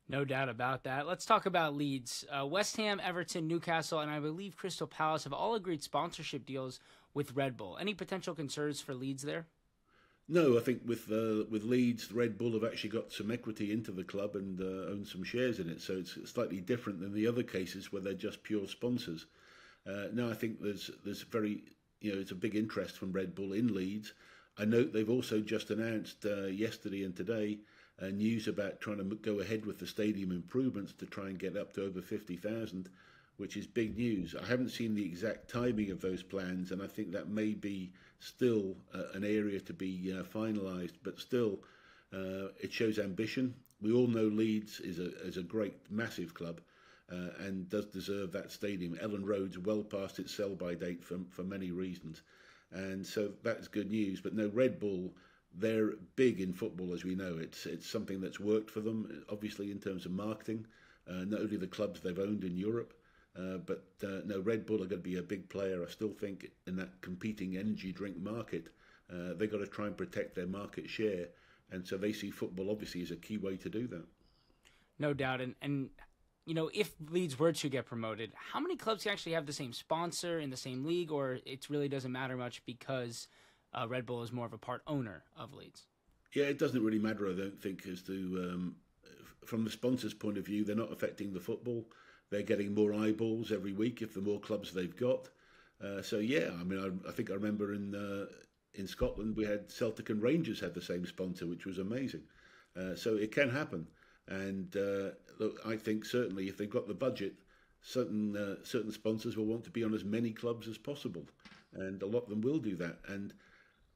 No doubt about that. Let's talk about Leeds. West Ham, Everton, Newcastle, and I believe Crystal Palace have all agreed sponsorship deals with Red Bull. Any potential concerns for Leeds there? No, I think with Leeds, Red Bull have actually got some equity into the club and own some shares in it. So it's slightly different than the other cases where they're just pure sponsors. No, I think there's very it's a big interest from Red Bull in Leeds. I note they've also just announced yesterday and today news about trying to go ahead with the stadium improvements to try and get up to over 50,000, which is big news. I haven't seen the exact timing of those plans, and I think that may be still an area to be finalised. But still, it shows ambition. We all know Leeds is a great, massive club, and does deserve that stadium. Ellen Road's well past its sell-by date for many reasons, and so that's good news. But no, Red Bull, they're big in football, as we know. It's something that's worked for them, obviously in terms of marketing. Not only the clubs they've owned in Europe, but no, Red Bull are going to be a big player. I still think in that competing energy drink market, they've got to try and protect their market share, and so they see football obviously as a key way to do that. No doubt. And if Leeds were to get promoted, how many clubs can actually have the same sponsor in the same league, or it really doesn't matter much because Red Bull is more of a part owner of Leeds? Yeah, it doesn't really matter, I don't think, as to from the sponsors' point of view, they're not affecting the football. They're getting more eyeballs every week if the more clubs they've got. So yeah, I mean, I think I remember in Scotland we had Celtic and Rangers had the same sponsor, which was amazing. So it can happen, and look, I think certainly if they've got the budget, certain sponsors will want to be on as many clubs as possible, and a lot of them will do that. And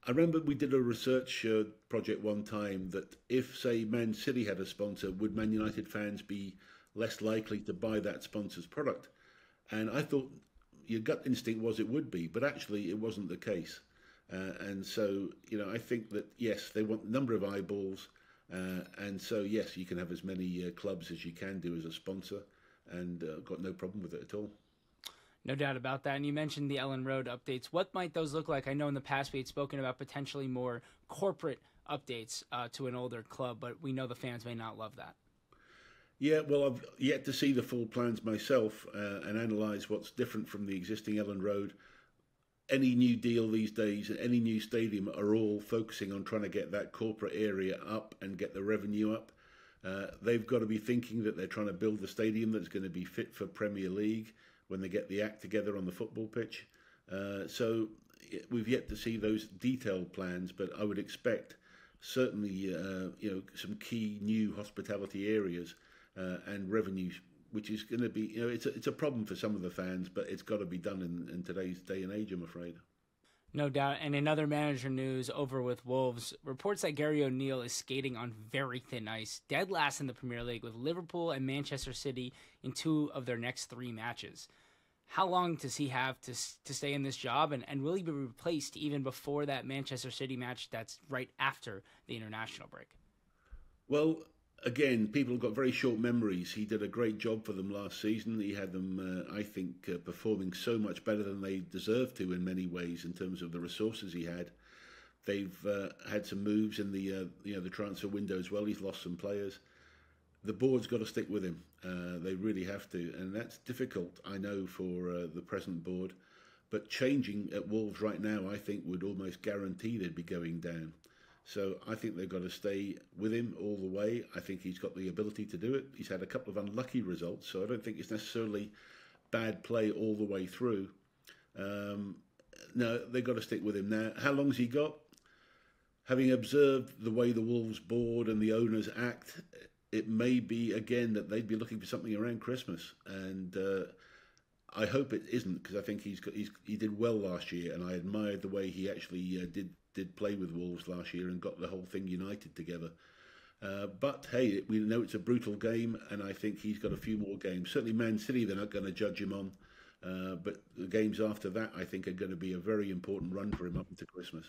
I remember we did a research project one time that if, say, Man City had a sponsor, would Man United fans be less likely to buy that sponsor's product? And I thought your gut instinct was it would be, but actually it wasn't the case. And so, I think that, yes, they want a number of eyeballs. And so, yes, you can have as many clubs as you can do as a sponsor, and got no problem with it at all. No doubt about that. And you mentioned the Ellen Road updates. What might those look like? I know in the past we had spoken about potentially more corporate updates to an older club, but we know the fans may not love that. Yeah, well, I've yet to see the full plans myself and analyse what's different from the existing Ellen Road. Any new deal these days, any new stadium are all focusing on trying to get that corporate area up and get the revenue up. They've got to be thinking that they're trying to build the stadium that's going to be fit for Premier League when they get the act together on the football pitch. So we've yet to see those detailed plans, but I would expect certainly some key new hospitality areas and revenue, which is going to be, it's a problem for some of the fans, but it's got to be done in today's day and age, I'm afraid. No doubt. And in other manager news over with Wolves, reports that Gary O'Neill is skating on very thin ice, dead last in the Premier League with Liverpool and Manchester City in two of their next three matches. How long does he have to stay in this job, and will he be replaced even before that Manchester City match that's right after the international break? Well, again, people have got very short memories. He did a great job for them last season. He had them, I think, performing so much better than they deserved to in many ways in terms of the resources he had. They've had some moves in the transfer window as well. He's lost some players. The board's got to stick with him. They really have to, and that's difficult, I know, for the present board. But changing at Wolves right now, I think, would almost guarantee they'd be going down. So I think they've got to stay with him all the way. I think he's got the ability to do it. He's had a couple of unlucky results, so I don't think it's necessarily bad play all the way through. No, they've got to stick with him now. How long's he got? Having observed the way the Wolves board and the owners act, it may be again that they'd be looking for something around Christmas, and I hope it isn't, because I think he did well last year, and I admired the way he actually did play with Wolves last year and got the whole thing united together. But hey, we know it's a brutal game, and I think he's got a few more games. Certainly, Man City, they're not going to judge him on, but the games after that, I think, are going to be a very important run for him up into Christmas.